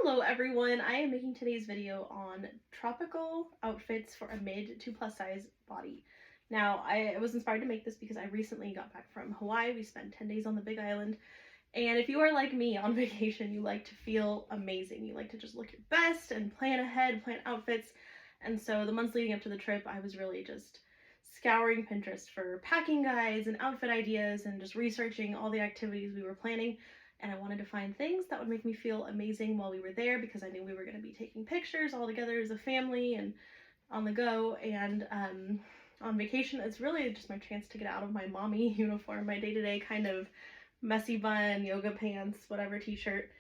Hello everyone, I am making today's video on tropical outfits for a mid to plus size body. Now, I was inspired to make this because I recently got back from Hawaii. We spent 10 days on the Big Island. And if you are like me on vacation, you like to feel amazing. You like to just look your best and plan ahead, plan outfits. And so the months leading up to the trip, I was really just scouring Pinterest for packing guides and outfit ideas and just researching all the activities we were planning. And I wanted to find things that would make me feel amazing while we were there because I knew we were going to be taking pictures all together as a family and on the go. And on vacation, it's really just my chance to get out of my mommy uniform, my day-to-day kind of messy bun, yoga pants, whatever t-shirt.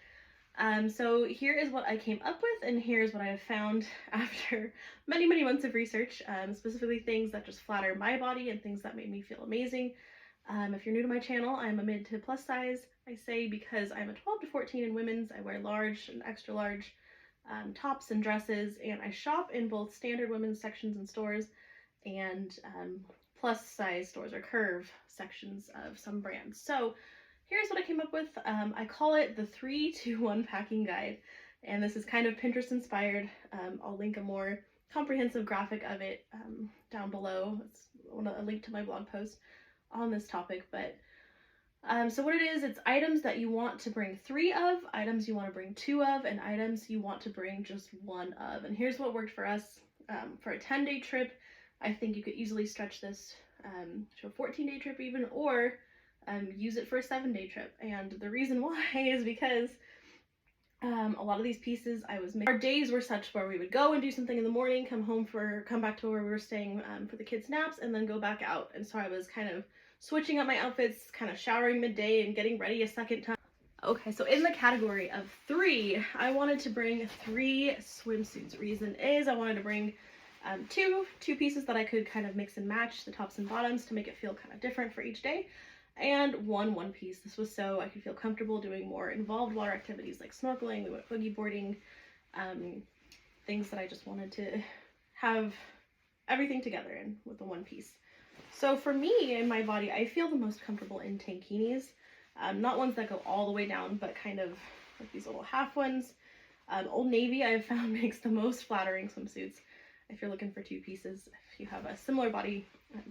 So here is what I came up with, and here's what I have found after many months of research, specifically things that just flatter my body and things that made me feel amazing. If you're new to my channel, I'm a mid to plus size, I say, because I'm a 12 to 14 in women's. I wear large and extra large tops and dresses, and I shop in both standard women's sections and stores and plus size stores or curve sections of some brands. So here's what I came up with. I call it the 3-2-1 packing guide, and this is kind of Pinterest inspired. I'll link a more comprehensive graphic of it down below. It's a link to my blog post on this topic, but so what it is, it's items that you want to bring 3 of, items you want to bring 2 of, and items you want to bring just 1 of. And here's what worked for us. For a 10-day trip, I think you could easily stretch this to a 14-day trip even, or use it for a 7-day trip. And the reason why is because a lot of these pieces our days were such where we would go and do something in the morning, come back to where we were staying for the kids' naps, and then go back out. And so I was kind of switching up my outfits, kind of showering midday and getting ready a second time. Okay, so in the category of 3, I wanted to bring 3 swimsuits. Reason is I wanted to bring two pieces that I could kind of mix and match, the tops and bottoms, to make it feel kind of different for each day, and one piece. This was so I could feel comfortable doing more involved water activities like snorkeling. We went boogie boarding, things that I just wanted to have everything together in with the one piece. So for me and my body, I feel the most comfortable in tankinis, not ones that go all the way down, but kind of like these little half ones. Old Navy I have found makes the most flattering swimsuits if you're looking for 2 pieces, if you have a similar body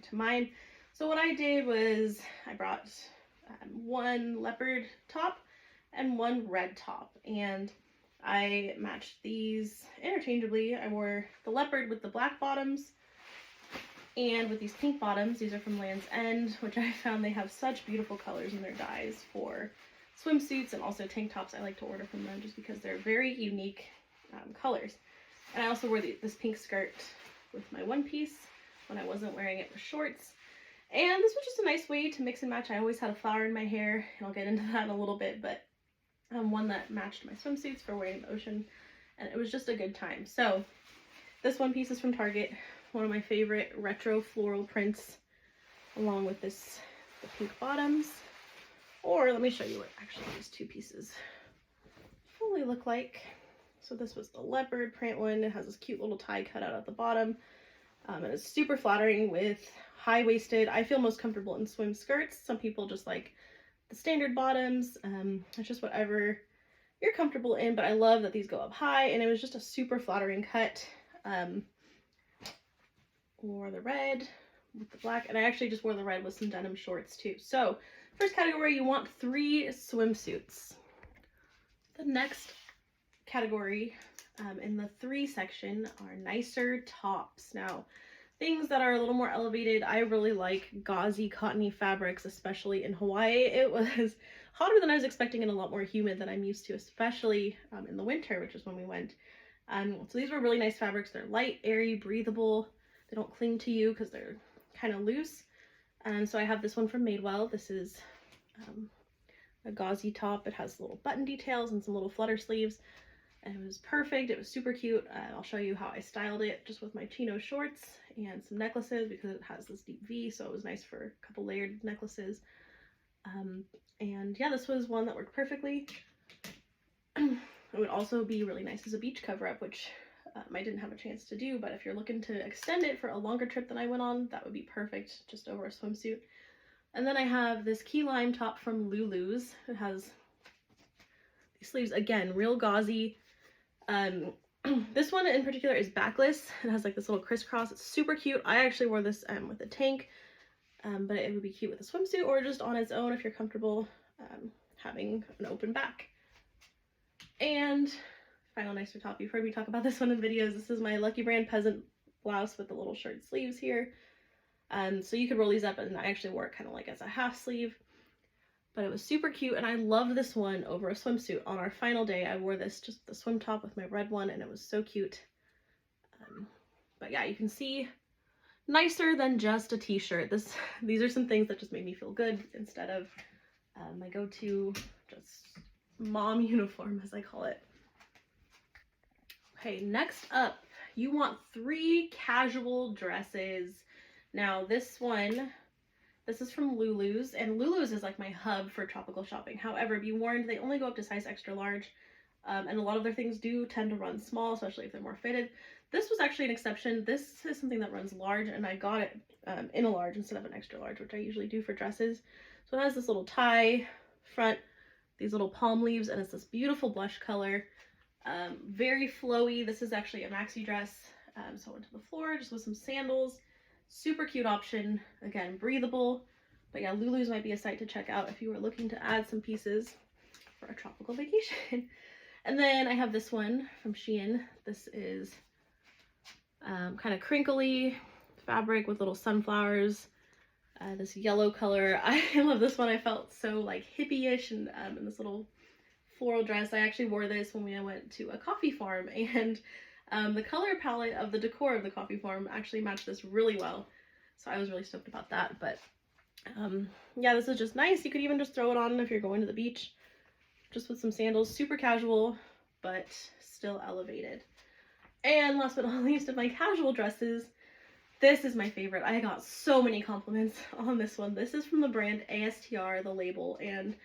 to mine. So what I did was I brought 1 leopard top and 1 red top, and I matched these interchangeably. I wore the leopard with the black bottoms and with these pink bottoms. These are from Land's End, which I found they have such beautiful colors in their dyes for swimsuits and also tank tops. I like to order from them just because they're very unique colors. And I also wore this pink skirt with my one piece when I wasn't wearing it with shorts. And this was just a nice way to mix and match. I always had a flower in my hair, and I'll get into that in a little bit, but one that matched my swimsuits for wearing in the ocean, and it was just a good time. So this one piece is from Target, one of my favorite retro floral prints, along with the pink bottoms. Or let me show you what actually these 2 pieces fully look like. So this was the leopard print one. It has this cute little tie cut out at the bottom, and it's super flattering with high-waisted. I feel most comfortable in swim skirts. Some people just like the standard bottoms. It's just whatever you're comfortable in, but I love that these go up high, and it was just a super flattering cut. Wore the red with the black, and I actually just wore the red with some denim shorts too. So first category, you want 3 swimsuits. The next category in the 3 section are nicer tops. Now, things that are a little more elevated. I really like gauzy, cottony fabrics, especially in Hawaii. It was hotter than I was expecting and a lot more humid than I'm used to, especially in the winter, which is when we went. So these were really nice fabrics. They're light, airy, breathable. They don't cling to you because they're kind of loose. And so I have this one from Madewell. This is a gauzy top. It has little button details and some little flutter sleeves. And it was perfect. It was super cute. I'll show you how I styled it just with my chino shorts and some necklaces because it has this deep V, so it was nice for a couple layered necklaces. And yeah, this was one that worked perfectly. It would also be really nice as a beach cover-up, which I didn't have a chance to do, but if you're looking to extend it for a longer trip than I went on, that would be perfect just over a swimsuit. And then I have this key lime top from Lulu's. It has these sleeves, again, real gauzy. This one in particular is backless. It has like this little crisscross. It's super cute. I actually wore this with a tank, but it would be cute with a swimsuit or just on its own if you're comfortable having an open back. And final nicer top. You've heard me talk about this one in videos. This is my Lucky Brand peasant blouse with the little shirt sleeves here. So you could roll these up, and I actually wore it kind of like as a half sleeve. But it was super cute, and I love this one over a swimsuit. On our final day, I wore this, just the swim top with my red one, and it was so cute. But yeah, you can see nicer than just a t-shirt. These are some things that just made me feel good instead of my go-to just mom uniform, as I call it. Okay, next up, you want 3 casual dresses. Now this is from Lulu's, and Lulu's is like my hub for tropical shopping. However, be warned, they only go up to size extra large, and a lot of their things do tend to run small, especially if they're more fitted. This was actually an exception. This is something that runs large, and I got it in a large instead of an extra large, which I usually do for dresses. So it has this little tie front, these little palm leaves, and it's this beautiful blush color. Very flowy. This is actually a maxi dress, so I went to the floor just with some sandals. Super cute option. Again, breathable. But yeah, Lulu's might be a site to check out if you were looking to add some pieces for a tropical vacation. And then I have this one from Shein. This is kind of crinkly fabric with little sunflowers. This yellow color. I love this one. I felt so like hippie-ish and in this little floral dress. I actually wore this when we went to a coffee farm, and the color palette of the decor of the coffee farm actually matched this really well. So I was really stoked about that. But yeah, this is just nice. You could even just throw it on if you're going to the beach, just with some sandals. Super casual, but still elevated. And last but not least of my casual dresses, this is my favorite. I got so many compliments on this one. This is from the brand ASTR, the label. And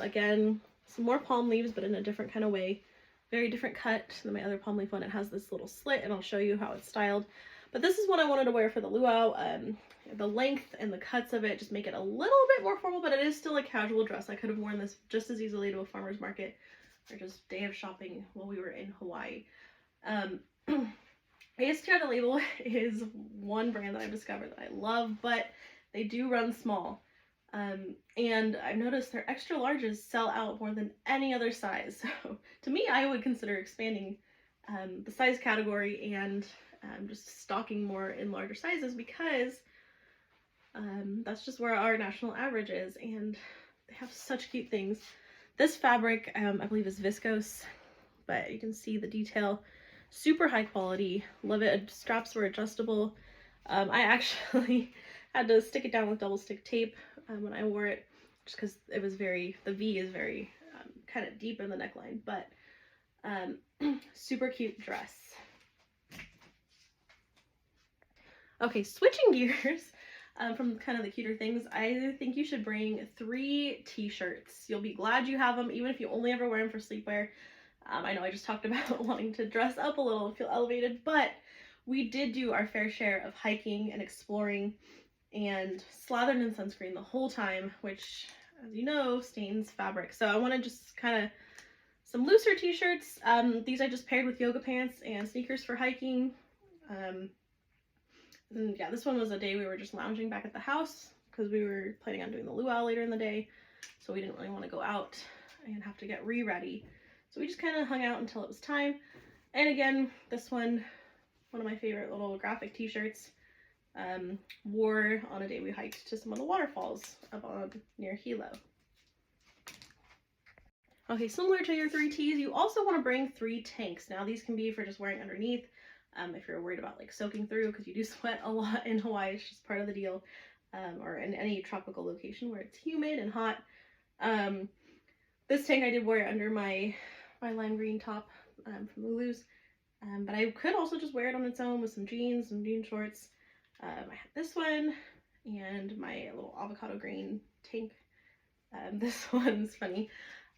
again, some more palm leaves, but in a different kind of way. Very different cut than my other palm leaf one. It has this little slit, and I'll show you how it's styled. But this is what I wanted to wear for the luau. The length and the cuts of it just make it a little bit more formal, but it is still a casual dress. I could have worn this just as easily to a farmer's market or just day of shopping while we were in Hawaii. ASTR, the label, is one brand that I've discovered that I love, but they do run small. And I've noticed their extra larges sell out more than any other size. So to me, I would consider expanding the size category and just stocking more in larger sizes, because that's just where our national average is, and they have such cute things. This fabric, I believe, is viscose, but you can see the detail. Super high quality. Love it. Straps were adjustable. I actually had to stick it down with double stick tape when I wore it, just because it was the V is very kind of deep in the neckline, but super cute dress. Okay, switching gears from kind of the cuter things, I think you should bring 3 t-shirts. You'll be glad you have them, even if you only ever wear them for sleepwear. I know I just talked about wanting to dress up a little and feel elevated, but we did do our fair share of hiking and exploring and slathered in sunscreen the whole time, which, as you know, stains fabric. So I wanted just kind of some looser t-shirts. These I just paired with yoga pants and sneakers for hiking. And yeah, this one was a day we were just lounging back at the house because we were planning on doing the luau later in the day. So we didn't really want to go out and have to get ready. So we just kind of hung out until it was time. And again, this one of my favorite little graphic t-shirts, wore on a day we hiked to some of the waterfalls up near Hilo. Okay, similar to your 3 tees, you also want to bring 3 tanks. Now these can be for just wearing underneath, if you're worried about like soaking through, because you do sweat a lot in Hawaii. It's just part of the deal, or in any tropical location where it's humid and hot. This tank I did wear under my lime green top from Lulu's, but I could also just wear it on its own with some jeans, some jean shorts. I have this one and my little avocado green tank. This one's funny.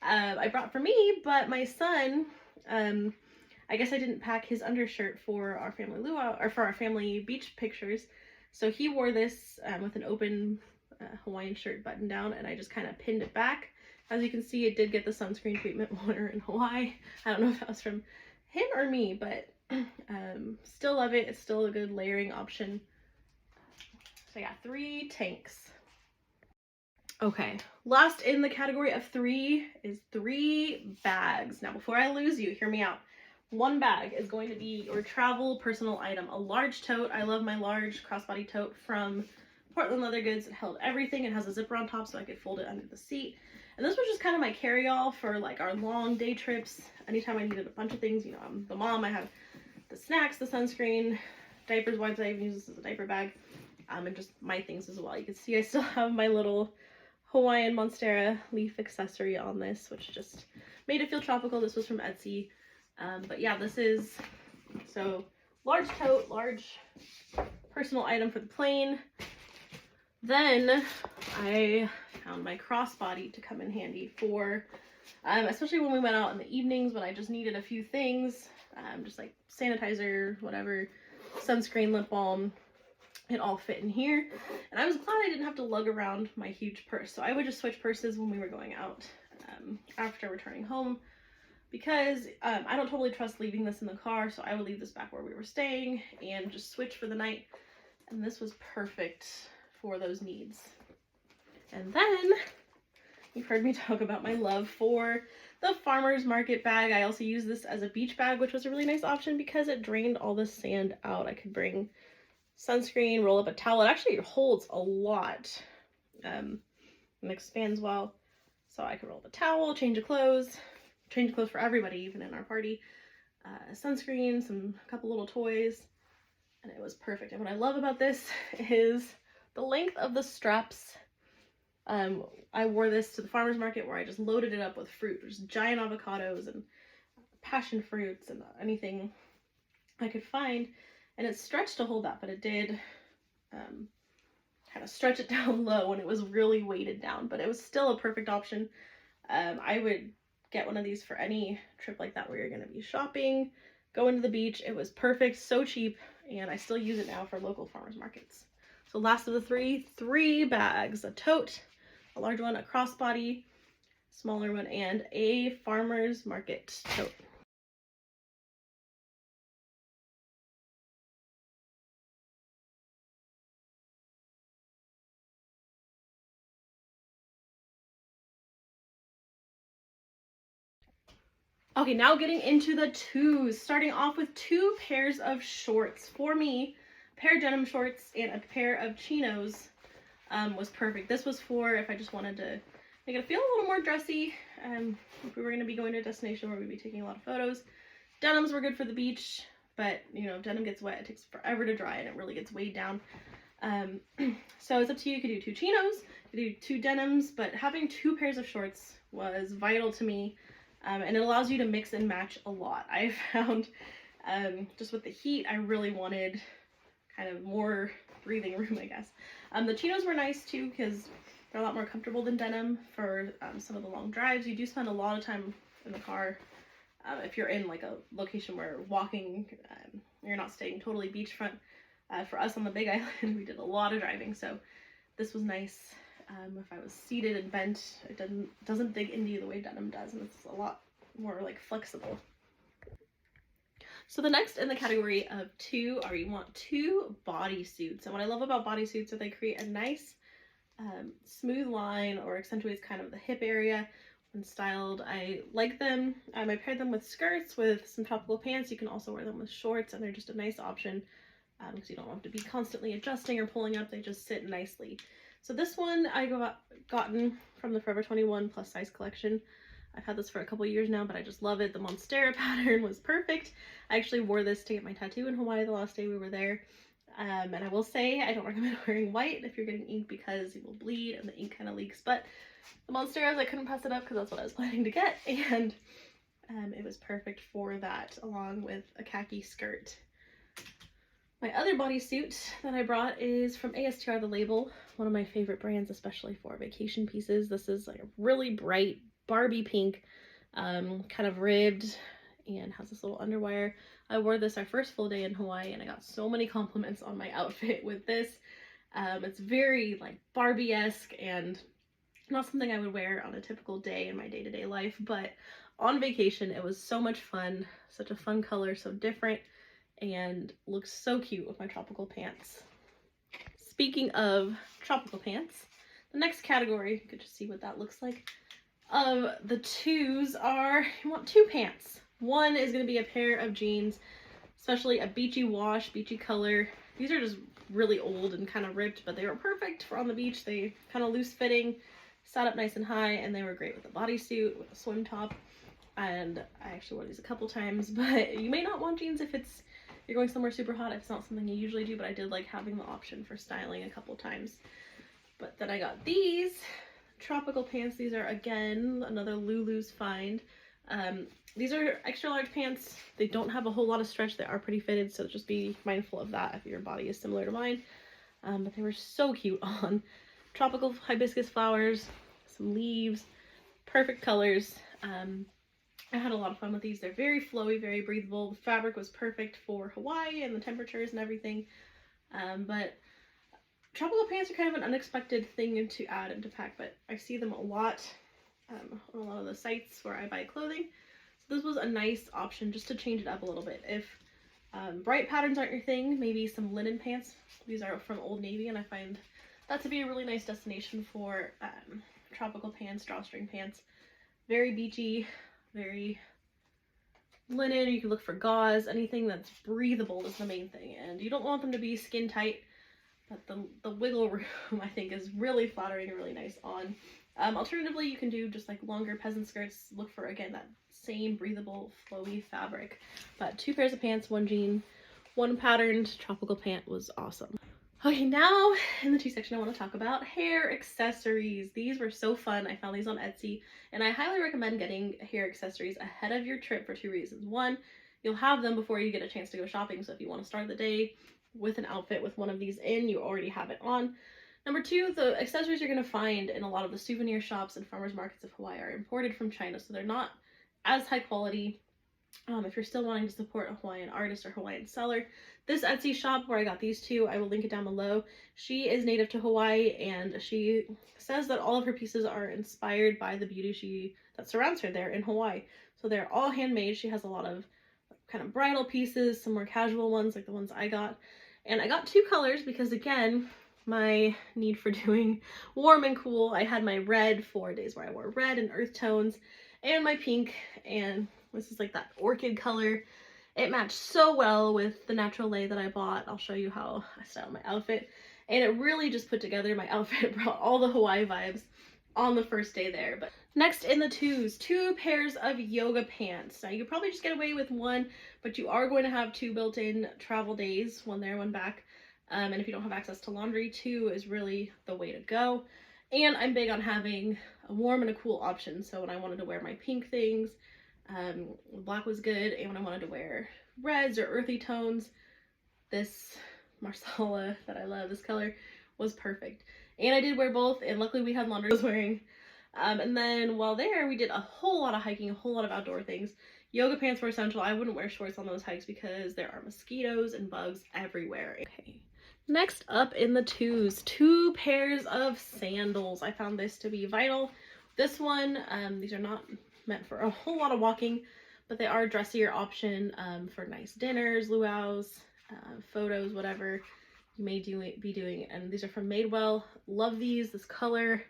I brought for me, but my son, I guess I didn't pack his undershirt for our family luau, or for our family beach pictures. So he wore this with an open Hawaiian shirt button down, and I just kind of pinned it back. As you can see, it did get the sunscreen treatment when we were in Hawaii. I don't know if that was from him or me, but still love it. It's still a good layering option. So yeah, 3 tanks. Okay, last in the category of 3 is 3 bags. Now, before I lose you, hear me out. 1 bag is going to be your travel personal item, a large tote. I love my large crossbody tote from Portland Leather Goods. It held everything. It has a zipper on top so I could fold it under the seat. And this was just kind of my carry-all for like our long day trips. Anytime I needed a bunch of things, you know, I'm the mom, I have the snacks, the sunscreen, diapers, wipes. I even use this as a diaper bag, and just my things as well. You can see I still have my little Hawaiian Monstera leaf accessory on this, which just made it feel tropical. This was from Etsy. But yeah, this is, so large tote, large personal item for the plane. Then I found my crossbody to come in handy for, especially when we went out in the evenings when I just needed a few things, just like sanitizer, whatever, sunscreen, lip balm. It all fit in here, and I was glad I didn't have to lug around my huge purse. So I would just switch purses when we were going out after returning home, because I don't totally trust leaving this in the car, so I would leave this back where we were staying and just switch for the night. And this was perfect for those needs. And then you've heard me talk about my love for the farmer's market bag. I also use this as a beach bag, which was a really nice option because it drained all the sand out. I could bring sunscreen, roll up a towel. It actually holds a lot and expands well. So I could roll up a towel, change of clothes for everybody, even in our party. Sunscreen, a couple little toys, and it was perfect. And what I love about this is the length of the straps. I wore this to the farmer's market where I just loaded it up with fruit. There's giant avocados and passion fruits and anything I could find. And it stretched to hold that, but it did kind of stretch it down low when it was really weighted down. But it was still a perfect option. I would get one of these for any trip like that where you're going to be shopping, going to the beach. It was perfect, so cheap, and I still use it now for local farmers markets. So last of the 3 bags: a tote, a large one, a crossbody, smaller one, and a farmer's market tote. Okay, now getting into the 2s, starting off with 2 pairs of shorts. For me, a pair of denim shorts and a pair of chinos was perfect. This was for if I just wanted to make it feel a little more dressy, if we were going to be going to a destination where we'd be taking a lot of photos. Denims were good for the beach, but you know, if denim gets wet, it takes forever to dry and it really gets weighed down. So it's up to you. You could do 2 chinos, you could do 2 denims, but having 2 pairs of shorts was vital to me. And it allows you to mix and match a lot. I found just with the heat, I really wanted kind of more breathing room, I guess. The chinos were nice too because they're a lot more comfortable than denim for some of the long drives. You do spend a lot of time in the car if you're in like a location where walking, you're not staying totally beachfront. For us on the Big Island, we did a lot of driving, so this was nice. If I was seated and bent, it doesn't dig into you the way denim does, and it's a lot more like flexible. So the next in the category of 2 are you want 2 bodysuits. And what I love about bodysuits is they create a nice smooth line or accentuates kind of the hip area when styled. I like them. I paired them with skirts with some tropical pants. You can also wear them with shorts, and they're just a nice option because you don't have to be constantly adjusting or pulling up. They just sit nicely. So this one I gotten from the Forever 21 plus size collection. I've had this for a couple years now, but I just love it. The Monstera pattern was perfect. I actually wore this to get my tattoo in Hawaii the last day we were there. And I will say I don't recommend wearing white if you're getting ink because it will bleed and the ink kind of leaks. But the Monsteras, I couldn't pass it up because that's what I was planning to get. And it was perfect for that, along with a khaki skirt. My other bodysuit that I brought is from ASTR The Label, one of my favorite brands, especially for vacation pieces. This is like a really bright Barbie pink, kind of ribbed, and has this little underwire. I wore this our first full day in Hawaii, and I got so many compliments on my outfit with this. It's very like Barbie-esque and not something I would wear on a typical day in my day-to-day life, but on vacation. It was so much fun, such a fun color, so different, and looks so cute with my tropical pants. Speaking of tropical pants, the next category, you could just see what that looks like, of the twos are, you want two pants. One is going to be a pair of jeans, especially a beachy wash, beachy color. These are just really old and kind of ripped, but they were perfect for on the beach. They kind of loose fitting, sat up nice and high, and they were great with a bodysuit, with a swim top. And I actually wore these a couple times, but you may not want jeans if you're going somewhere super hot. It's not something you usually do, but I did like having the option for styling a couple times. But then I got these tropical pants. These are, again, another Lulu's find. These are extra large pants. They don't have a whole lot of stretch. They are pretty fitted, so just be mindful of that if your body is similar to mine. But they were so cute on. Tropical hibiscus flowers, some leaves, perfect colors. I had a lot of fun with these. They're very flowy, very breathable. The fabric was perfect for Hawaii and the temperatures and everything. But tropical pants are kind of an unexpected thing to add and to pack, but I see them a lot on a lot of the sites where I buy clothing. So this was a nice option just to change it up a little bit. If bright patterns aren't your thing, maybe some linen pants. These are from Old Navy, and I find that to be a really nice destination for tropical pants, drawstring pants. Very beachy, very linen. You can look for gauze. Anything that's breathable is the main thing, and you don't want them to be skin tight, but the wiggle room I think is really flattering and really nice on. Alternatively, you can do just like longer peasant skirts. Look for, again, that same breathable, flowy fabric. But two pairs of pants, one jean, one patterned tropical pant was awesome. Okay, now in the tea section, I want to talk about hair accessories. These were so fun. I found these on Etsy, and I highly recommend getting hair accessories ahead of your trip for two reasons. One, you'll have them before you get a chance to go shopping, so if you want to start the day with an outfit with one of these in, you already have it on. Number two, the accessories you're going to find in a lot of the souvenir shops and farmers markets of Hawaii are imported from China, so they're not as high quality. If you're still wanting to support a Hawaiian artist or Hawaiian seller, this Etsy shop where I got these two, I will link it down below. She is native to Hawaii, and she says that all of her pieces are inspired by the beauty that surrounds her there in Hawaii. So they're all handmade. She has a lot of kind of bridal pieces, some more casual ones like the ones I got. And I got two colors because, again, my need for doing warm and cool. I had my red for days where I wore red and earth tones, and my pink, and this is like that orchid color. It matched so well with the natural lei that I bought. I'll show you how I styled my outfit. And it really just put together my outfit, brought all the Hawaii vibes on the first day there. But next in the twos, two pairs of yoga pants. Now you could probably just get away with one, but you are going to have two built-in travel days, one there, one back. And if you don't have access to laundry, two is really the way to go. And I'm big on having a warm and a cool option. So when I wanted to wear my pink things, black was good, and when I wanted to wear reds or earthy tones, this Marsala that I love, this color, was perfect. And I did wear both, and luckily we had laundry I was wearing. And then while there, we did a whole lot of hiking, a whole lot of outdoor things. Yoga pants were essential. I wouldn't wear shorts on those hikes because there are mosquitoes and bugs everywhere. Okay. Next up in the twos, two pairs of sandals. I found this to be vital. This one, these are not meant for a whole lot of walking, but they are a dressier option for nice dinners, luau's, photos, whatever you may be doing. And these are from Madewell. Love these, this color.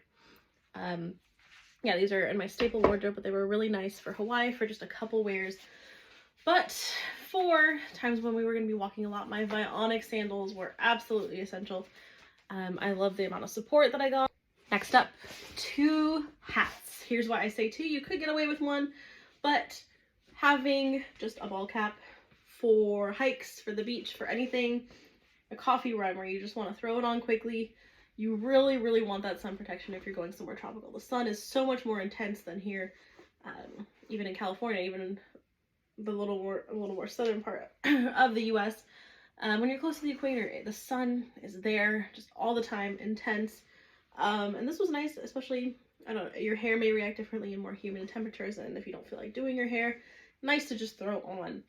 Yeah, these are in my staple wardrobe, but they were really nice for Hawaii for just a couple wears. But for times when we were going to be walking a lot, my Vionic sandals were absolutely essential. I love the amount of support that I got. Next up, two hats. Here's why I say two. You could get away with one, but having just a ball cap for hikes, for the beach, for anything, a coffee run where you just want to throw it on quickly, you really, really want that sun protection if you're going somewhere tropical. The sun is so much more intense than here, even in California, even in the little more southern part of the US. When you're close to the equator, the sun is there just all the time, intense. And this was nice, especially, I don't know, your hair may react differently in more humid temperatures, and if you don't feel like doing your hair, nice to just throw on.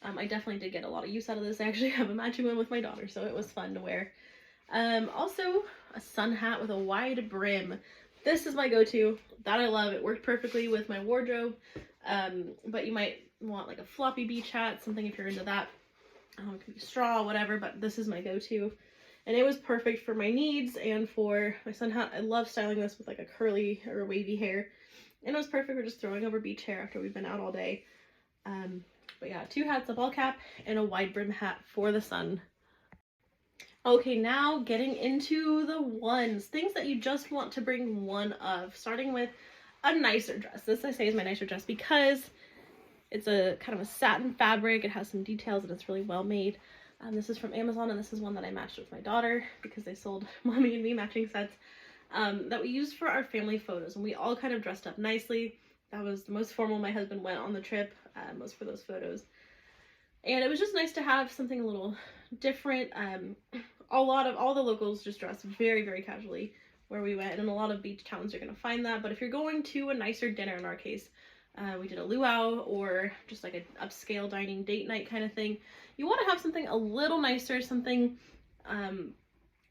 I definitely did get a lot of use out of this. I actually have a matching one with my daughter, so it was fun to wear. Also, a sun hat with a wide brim. This is my go-to. That I love. It worked perfectly with my wardrobe. But you might want like a floppy beach hat, something if you're into that. It could be straw, whatever, but this is my go-to. And it was perfect for my needs and for my sun hat. I love styling this with like a curly or wavy hair. And it was perfect for just throwing over beach hair after we've been out all day. But yeah, 2 hats, a ball cap, and a wide brim hat for the sun. Okay, now getting into the ones. Things that you just want to bring one of. Starting with a nicer dress. This I say is my nicer dress because it's a kind of a satin fabric. It has some details and it's really well made. This is from Amazon, and this is one that I matched with my daughter because they sold mommy and me matching sets that we used for our family photos. And we all kind of dressed up nicely. That was the most formal my husband went on the trip, was for those photos. And it was just nice to have something a little different. All the locals just dress very, very casually where we went, and a lot of beach towns are going to find that. But if you're going to a nicer dinner, in our case, we did a luau or just like an upscale dining date night kind of thing, you want to have something a little nicer, something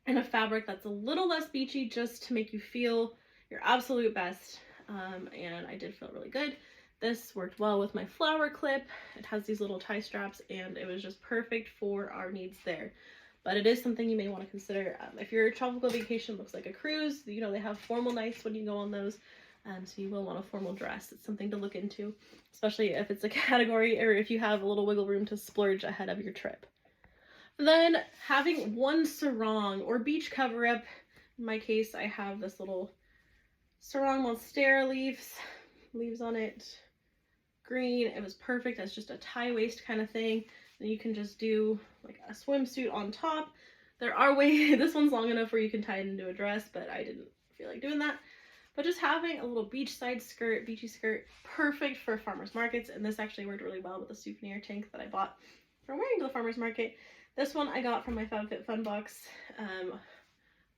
in a fabric that's a little less beachy, just to make you feel your absolute best. And I did feel really good. This worked well with my flower clip. It has these little tie straps, and it was just perfect for our needs there. But it is something you may want to consider. If your tropical vacation looks like a cruise, you know, they have formal nights when you go on those. So you will want a formal dress. It's something to look into, especially if it's a category or if you have a little wiggle room to splurge ahead of your trip. Then having one sarong or beach cover up. In my case, I have this little sarong monstera leaves on it, green. It was perfect as just a tie waist kind of thing. And you can just do like a swimsuit on top. There are ways, this one's long enough where you can tie it into a dress, but I didn't feel like doing that. But just having a little beachside skirt, beachy skirt, perfect for farmers markets. And this actually worked really well with the souvenir tank that I bought for wearing to the farmers market. This one I got from my FabFitFun box,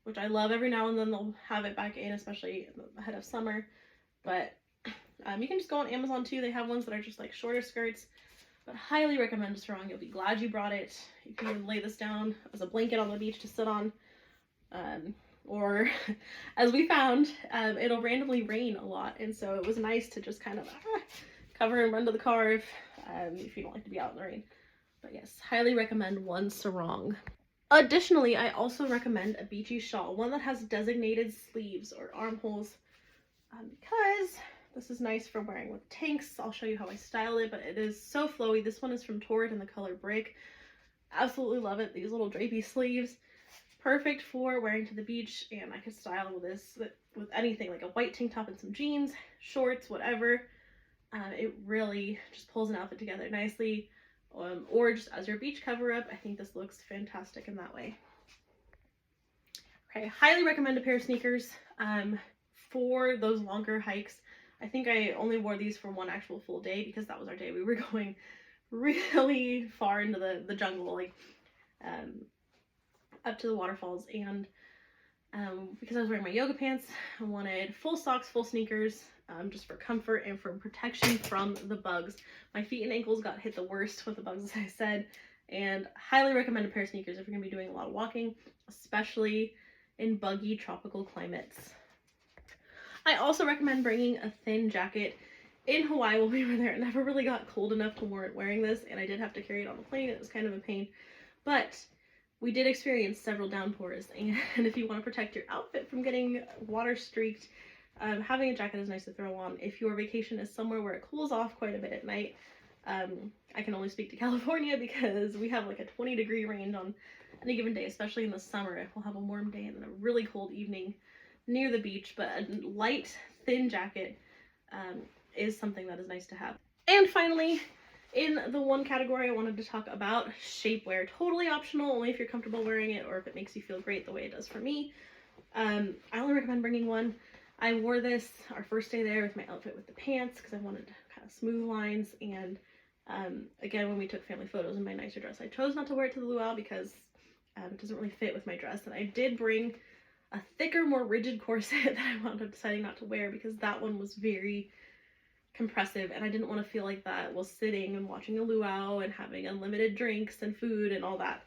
which I love. Every now and then they'll have it back in, especially ahead of summer. But you can just go on Amazon too. They have ones that are just like shorter skirts. But highly recommend a sarong. You'll be glad you brought it. You can even lay this down as a blanket on the beach to sit on. Or as we found, it'll randomly rain a lot, and so it was nice to just kind of cover and run to the car if you don't like to be out in the rain. But yes, highly recommend one sarong. Additionally, I also recommend a beachy shawl, one that has designated sleeves or armholes, because this is nice for wearing with tanks. I'll show you how I style it, but it is so flowy. This one is from Torrid in the color Brick. Absolutely love it. These little drapey sleeves. Perfect for wearing to the beach, and I could style this with anything, like a white tank top and some jeans, shorts, whatever. It really just pulls an outfit together nicely, or just as your beach cover up. I think this looks fantastic in that way. Okay, highly recommend a pair of sneakers for those longer hikes. I think I only wore these for one actual full day because that was our day. We were going really far into the jungle, like up to the waterfalls, and because I was wearing my yoga pants, I wanted full socks, full sneakers, just for comfort and for protection from the bugs. My feet and ankles got hit the worst with the bugs, as I said, and highly recommend a pair of sneakers if you're going to be doing a lot of walking, especially in buggy tropical climates. I also recommend bringing a thin jacket. In Hawaii while we were there, it never really got cold enough to warrant wearing this, and I did have to carry it on the plane. It was kind of a pain, but we did experience several downpours, and if you want to protect your outfit from getting water streaked, having a jacket is nice to throw on. If your vacation is somewhere where it cools off quite a bit at night, I can only speak to California because we have like a 20-degree range on any given day, especially in the summer. We'll have a warm day and then a really cold evening near the beach, but a light, thin jacket is something that is nice to have. And finally, in the one category, I wanted to talk about shapewear. Totally optional, only if you're comfortable wearing it or if it makes you feel great the way it does for me. I only recommend bringing one. I wore this our first day there with my outfit with the pants because I wanted kind of smooth lines, and again, when we took family photos in my nicer dress, I chose not to wear it to the luau because it doesn't really fit with my dress. And I did bring a thicker, more rigid corset that I wound up deciding not to wear because that one was very compressive, and I didn't want to feel like that while sitting and watching a luau and having unlimited drinks and food and all that.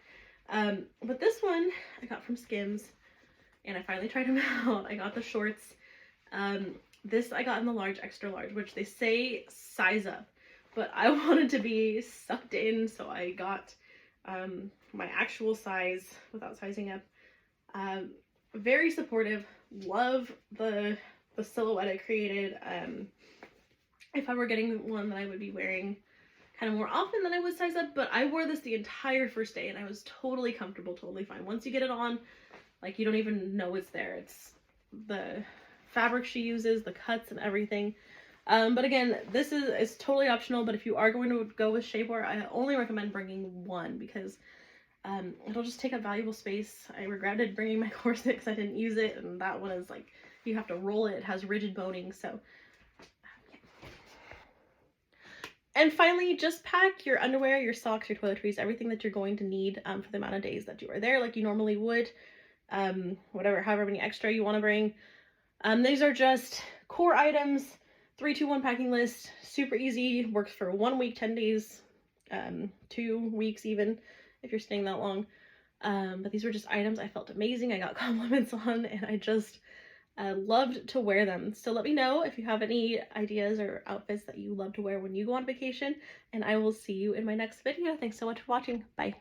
But this one I got from Skims, and I finally tried them out. I got the shorts. This I got in the large, extra large, which they say size up, but I wanted to be sucked in, so I got my actual size without sizing up. Very supportive. Love the silhouette it created. If I were getting one that I would be wearing kind of more often than I would size up, but I wore this the entire first day and I was totally comfortable, totally fine. Once you get it on, like, you don't even know it's there. It's the fabric she uses, the cuts and everything. But again, this is totally optional, but if you are going to go with shapewear, I only recommend bringing one because it'll just take up valuable space. I regretted bringing my corset because I didn't use it, and that one is like, you have to roll it. It has rigid boning, so And finally, just pack your underwear, your socks, your toiletries, everything that you're going to need for the amount of days that you are there, like you normally would. However many extra you want to bring. These are just core items, 3-2-1 packing list, super easy, works for 1 week, 10 days, 2 weeks even, if you're staying that long. But these were just items I felt amazing, I got compliments on, and I just loved to wear them. So let me know if you have any ideas or outfits that you love to wear when you go on vacation, and I will see you in my next video. Thanks so much for watching. Bye.